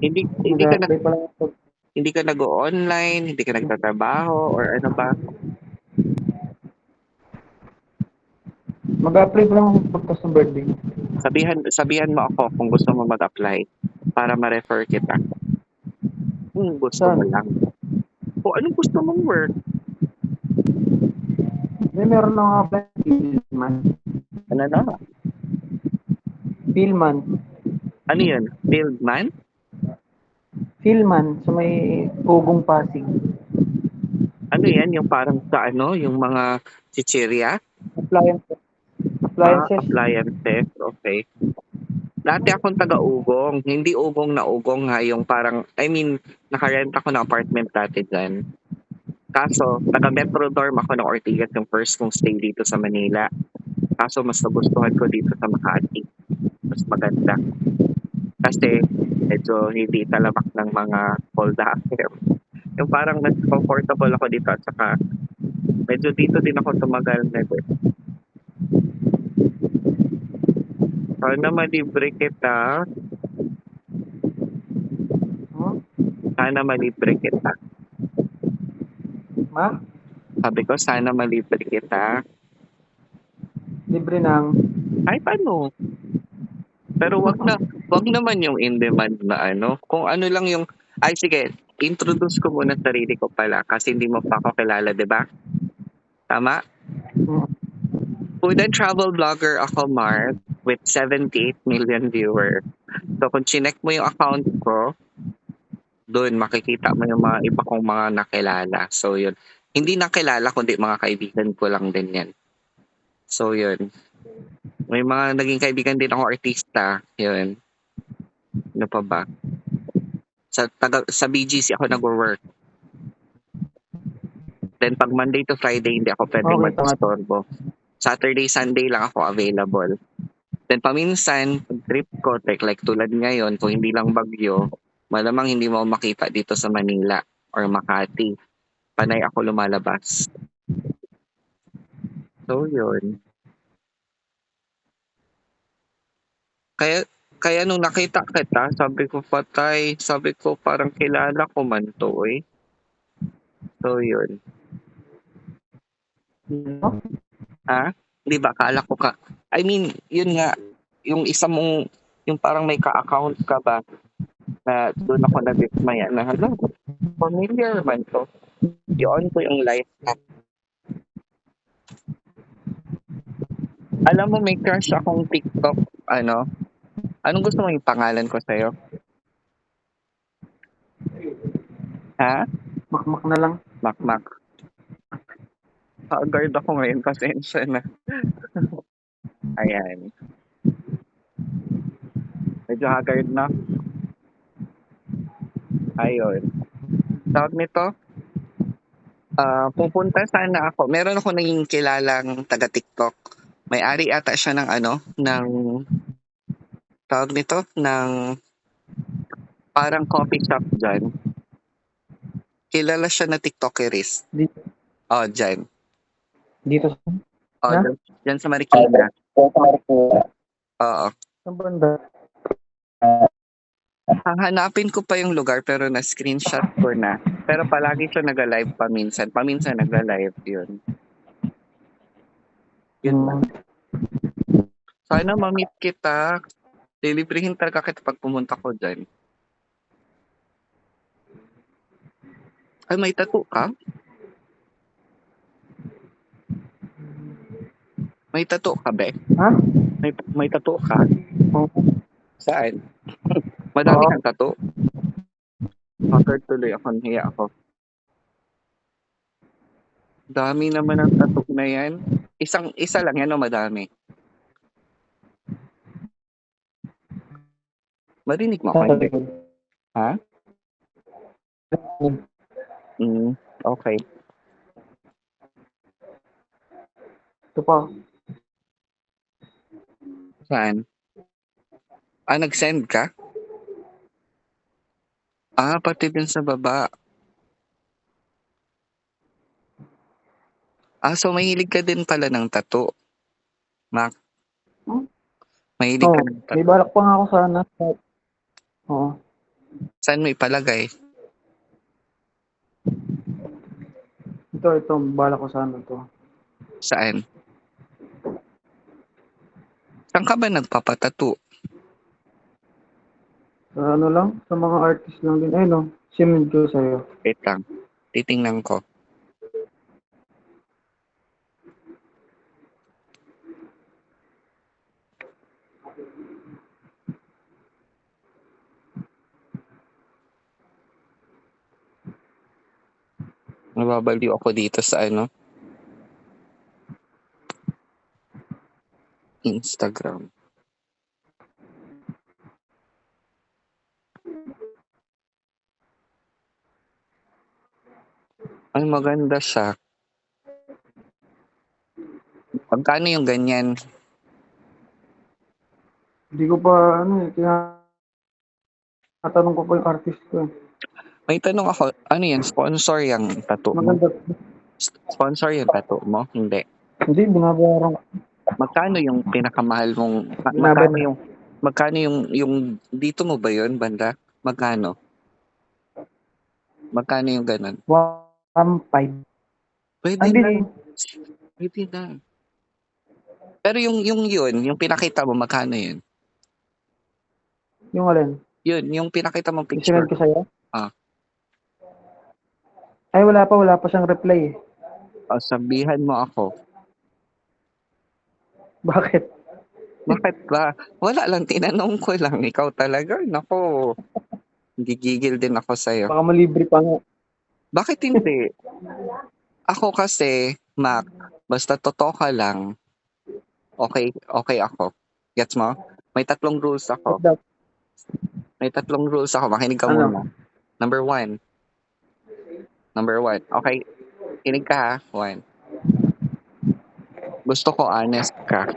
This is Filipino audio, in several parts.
Hindi ka Nag-a-apply pa lang ako. hindi ka nag-o-online, hindi ka nagtatrabaho or ano ba? Mag-a-apply pa lang ako pagtas ng birthday. Sabihan mo ako kung gusto mo mag-apply para ma-refer kita. Kung gusto mo Saan? lang. Kung anong gusto mong work. Meron na akong apply. Philman. Ano na? Philman. Ano yun? Field man? Philman sa may Pugong Pasig. Ano yan? Yung parang sa ano? Yung mga chichirya? Appliances. Appliances. Appliances. Okay. Dati akong taga-ugong. Hindi ugong na ugong ha. Yung parang, I mean, nakarent ako ng apartment dati dyan. Kaso, taga-Metro Dorm ako ng Ortigas yung first kong stay dito sa Manila. Kaso, mas nagustuhan ko dito sa Makati. Mas maganda. Kasi, medyo hindi talamak ng mga poldaher. Yung parang mas comfortable ako dito at saka medyo dito din ako tumagal na din. Sana malibre kita. Huh? Sana malibre kita. Ma? Sabi ko, sana malibre kita. Libre ng... Kahit ano. Pero wag naman yung in demand na ano. Kung ano lang yung, ay sige, introduce ko muna sarili ko pala kasi hindi mo pa ako kilala, di ba? Tama? Food and travel vlogger ako, Mark, with 78 million viewers. So kung chinek mo yung account ko, doon makikita mo yung mga iba kong mga nakilala. So yun. Hindi nakilala kundi mga kaibigan ko lang din yan. So yun. May mga naging kaibigan din ako artista. Yun. Ano pa ba? Sa BGC ako nag-work. Then pag Monday to Friday hindi ako pwedeng Okay, tama. mag-istorbo. Saturday, Sunday lang ako available. Then paminsan, pag trip ko, like tulad ngayon, kung hindi lang bagyo, malamang hindi mo makita dito sa Manila or Makati. Panay ako lumalabas. So yun. Kaya kaya nung nakita kita, sabi ko patay, sabi ko parang kilala ko man 'to, eh. So yun. Oh, Ah, 'di ba akala ko I mean, yun nga, yung isa mong yung parang may ka-account ka ba na dun ako nadismaya na, hala, familiar man 'to. I-on ko yung live chat. Alam mo may crush akong TikTok ano, anong gusto mong ipangalan ko sa'yo? Ha? makmak na lang. Makmak. Haggard ako ngayon, pasensya na. Ayan, medyo haggard na. Ayun. Tawag nito, pupunta sana ako. Meron ako naging kilalang taga TikTok. May-ari ata siya ng ano, ng tawag nito, ng parang coffee shop diyan. Kilala siya na TikTokeris. Dito, Oh, diyan. dito Oh, na? diyan sa Marikina. Oo. Sa banda. Hahanapin ko pa yung lugar pero na-screenshot ko na. Pero palagi siya nag-live paminsan. Paminsan nag-live yun. Yun lang. Hmm. Sana ma-meet kita. Lilibrihin talaga kita pag pumunta ko dyan. Ay, may tattoo ka? May tattoo ka, be? Ha? May tattoo ka? Oo. Saan? Madami Oo. kang tattoo? Haggard tuloy ako, nahiya ako. Dami naman ang tattoo na yan. Isa lang yan o madami? Marinig mo ako, hindi? Ha? Okay. Ito pa. Saan? Nag-send ka? Pati din sa baba. So mahilig ka din pala ng tattoo. Mac, Hmm? mahilig Oo. ka ng May tattoo. balak pa nga ako sana. Oo. Saan mo ipalagay? Ito, bala ko sa ano to. Saan? Saan ka ba nagpapatato? Sa ano lang, sa mga artist lang din. Ay, no, sinend ko sa'yo. Wait lang. Titingnan ko. Nababaliw ako dito sa ano, Instagram. Ay, maganda siya. Magkano yung ganyan? Hindi ko pa, ano eh, natanong ko pa yung artist ko. May tanong ako, ano yan? Sponsor yung tattoo mo? Maganda. Sponsor yung tattoo mo? Hindi. Hindi, binabayaran ko. Magkano yung pinakamahal mong, Binabayaran. magkano yung dito mo ba yun, banda? Magkano? Magkano yung ganun? 1.5. Pwede Hindi, na. Pwede na. Pero yung yun, yung pinakita mo, magkano yun? yung alin? Yun, yung pinakita mong Sinend picture. ko sa'yo? Ah, Ay, wala pa siyang reply eh. sabihan mo ako. Bakit? Bakit ba? Wala lang, tinanong ko lang. Ikaw talaga, nako. Gigigil din ako sa'yo. Baka malibre pa nga. Bakit hindi? Ako kasi, Mac, basta totoo ka lang, okay ako. Gets mo? May tatlong rules ako. Makinig ka Ano? muna. Number one. Okay, kinig ka ha. One. Gusto ko honest ka.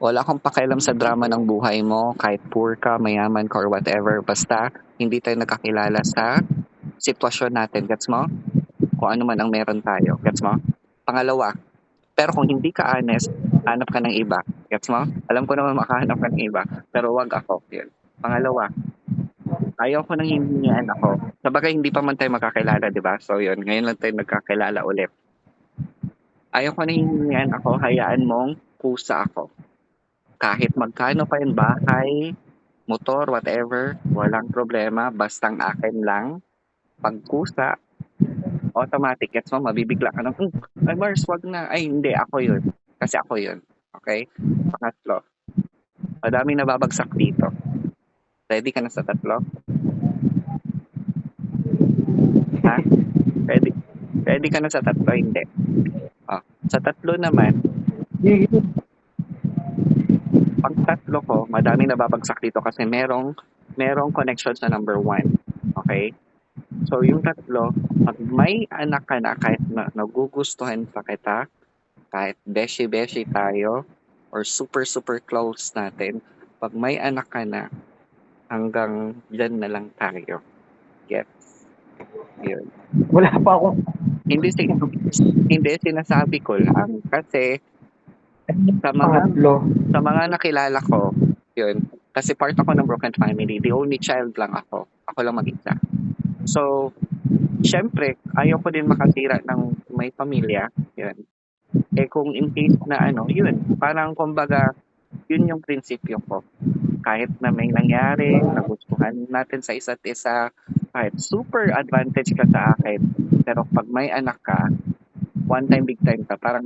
Wala akong pakialam sa drama ng buhay mo, kahit poor ka, mayaman ka, or whatever. Basta, hindi tayo nakakilala sa sitwasyon natin. Gets mo? Kung ano man ang meron tayo. Gets mo? Pangalawa, pero kung hindi ka honest, hanap ka ng iba. Gets mo? Alam ko naman makahanap ka ng iba, pero wag ako. Yun. Pangalawa, ayaw ko nang hihingian ako. Sabagay, hindi pa man tayo magkakilala, di ba? So yun, ngayon lang tayo nagkakilala ulit. Ayaw ko nang hihingian ako, hayaan mong kusa ako. Kahit magkano pa yung bahay, motor, whatever, walang problema, bastang akin lang. Pagkusa, automatic, gets mo, mabibigla ka ng, ay Mars, wag na. Ay, hindi, ako yun. Kasi ako yun. Okay? Pangatlo, madaming nababagsak dito. Ready ka na sa tatlo? Ha? Ready ka na sa tatlo? Hindi. Sa tatlo naman, pang tatlo ko, madaming nababagsak dito kasi merong connection sa number one. Okay? So, yung tatlo, pag may anak ka na, kahit nagugustuhan pa kita, kahit beshi-beshi tayo, or super close natin, pag may anak ka na, hanggang dyan na lang tayo. Gets? Yun. Wala pa ako. Hindi, hindi sinasabi ko lang kasi sa Pangatlo. mga nakilala ko, yun, kasi part ako ng broken family, the only child lang ako. Ako lang mag-isa. So, syempre, ayaw ko din makasira ng may pamilya. Yun. Eh kung in case na yun, parang kumbaga, yun yung prinsipyo ko. Kahit na may nangyari, nagustuhan natin sa isa't isa, kahit super advantage ka sa akin, pero pag may anak ka, one time, big time ka, parang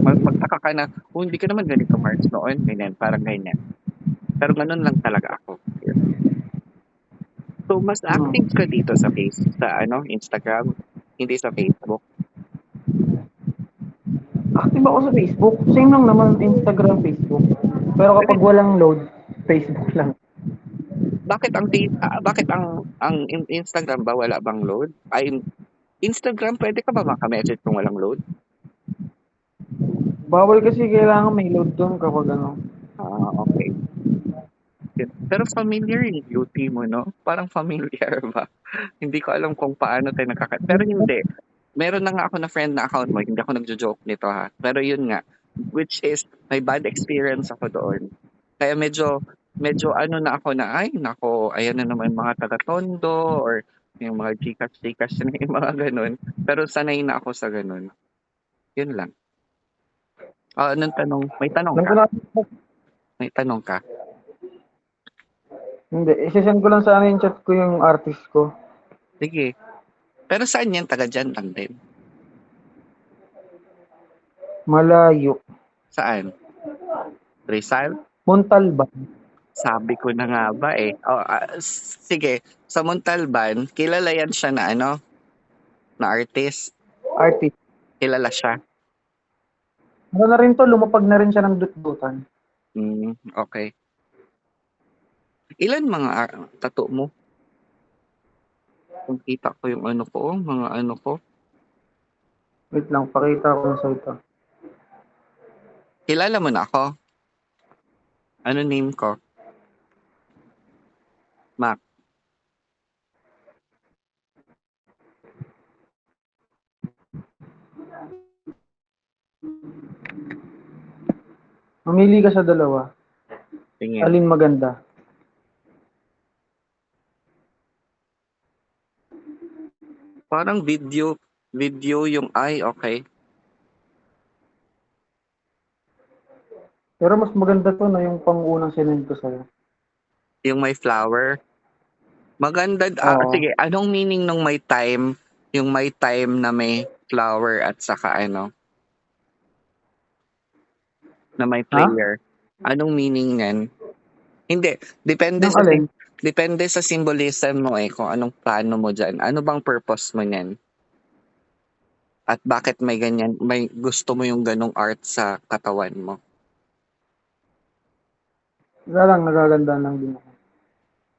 magtaka ka na, hindi ka naman ganito, Marks, noon, ganyan, parang ganyan. Pero ganun lang talaga ako. Yun. So, mas active ka dito sa Instagram, hindi sa Facebook. Active ako sa Facebook. Same lang naman, Instagram, Facebook. Pero kapag walang load, Facebook lang. Bakit ang Instagram ba wala bang load? Ay, Instagram pwede ka ba maka-message kung walang load? Bawal kasi kailangan may load doon kapag ano. Okay. Pero familiar yung beauty mo, no? Parang familiar ba? Hindi ko alam kung paano tayo pero hindi. Meron na nga ako na friend na account mo, hindi ako nagjo-joke nito ha. Pero yun nga, which is may bad experience ako doon. Kaya medyo medyo ano na ako na, ay nako, ayan na naman mga taga-Tondo or yung mga GCash na yung mga gano'n. Pero sanay na ako sa gano'n. Yun lang. Anong tanong? May tanong Alam ka? ko na, May tanong ka? hindi, isesend ko lang sana yung chat ko yung artist ko. Sige. Pero saan yan? Taga dyan lang din. Malayo. Saan? Rizal? Montalban. Sabi ko na nga ba eh. Sige, sa Montalban, kilala yan siya na ano, na artist. Artist. Kilala siya. Ano na rin to, lumapag na rin siya ng dutdutan. Okay. Ilan mga tattoo mo? Kung kita ko yung ano ko, mga ano ko. Wait lang, pakita ko sa ito. Kilala mo na ako? Ano name ko? Mac. Mamili ka sa dalawa. Tingin. Alin maganda? Parang video yung ay, okay. Pero mas maganda to na yung pang-unang sinend ko sa'yo. Yung may flower. Maganda. Oo. Sige, anong meaning nung may time? Yung may time na may flower at saka ano, na may Ha? prayer. Anong meaning niyan? Hindi, Nang alin? depende sa symbolism mo eh, kung anong plano mo diyan. Ano bang purpose mo niyan? At bakit may ganyan, may gusto mo yung ganong art sa katawan mo? Wala lang, nagaganda lang din ako.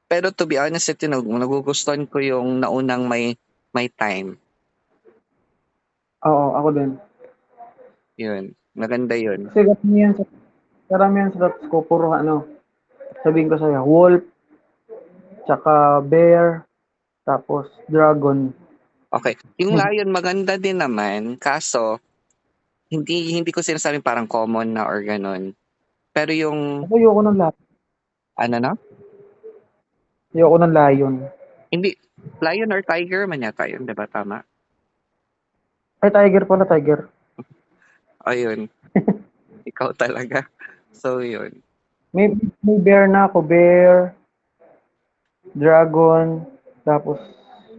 Pero to be honest, ito, nagugustuhan ko yung naunang may time. Oo, ako din. Yun, maganda yun. Kasi karamihan sa tats ko, puro ano, sabihin ko sa'yo, wolf, tsaka bear, tapos dragon. Okay, yung lion maganda din naman, kaso hindi ko sinasabing parang common na or ganun. Pero yung Ako ayoko ng lion. ano na? Ayoko ng lion. Hindi, lion or tiger man yata yun, 'di ba tama? Ay, tiger pala, tiger. Ayun, ikaw talaga. So yun. May bear na ako, bear, dragon, tapos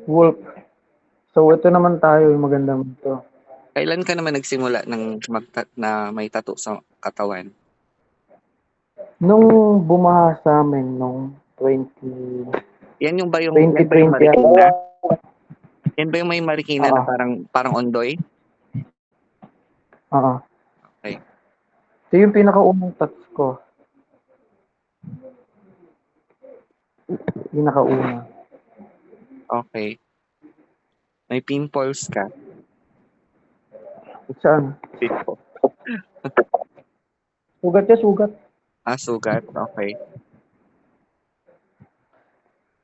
wolf. So, ito naman tayo, yung magandang ito. Kailan ka naman nagsimula ng na may tattoo sa katawan? Nung bumaha sa amin, nung 20, Yan ba yung 2020 Marikina? ata. Yan ba yung may Marikina na Oo, parang Ondoy? oo. Okay. Ito yung pinakaunang tats ko. Pinakauna. Okay. May pimples ka. Saan? Pimple. Sugat ya, sugat. Sugat. Okay.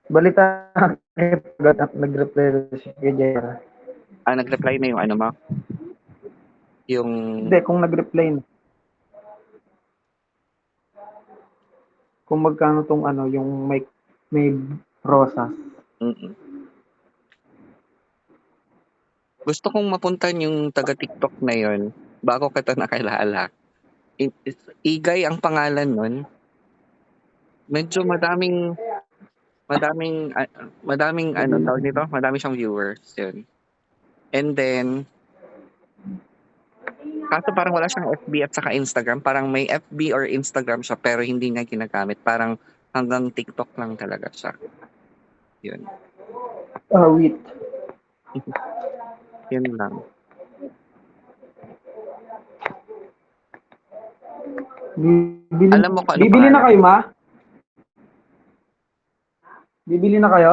Balita nag-reply si Jera. Nag-reply na yung ano mo? Yung Hindi, kung nag-reply na. Kung magkano tong ano, yung may rosas. mm. Gusto kong mapuntan yung taga-TikTok na yon bago kita nakilala. Igay ang pangalan nun. Medyo madaming ano tawag nito, madami siyang viewers yun. And then kaso parang wala siyang FB at saka Instagram, parang may FB or Instagram siya pero hindi niya ginagamit, parang hanggang TikTok lang talaga siya. Yun. Wait. Yun lang. Bibili, Alam mo kung ano bibili na pangalan? kayo, ma? Bibili na kayo?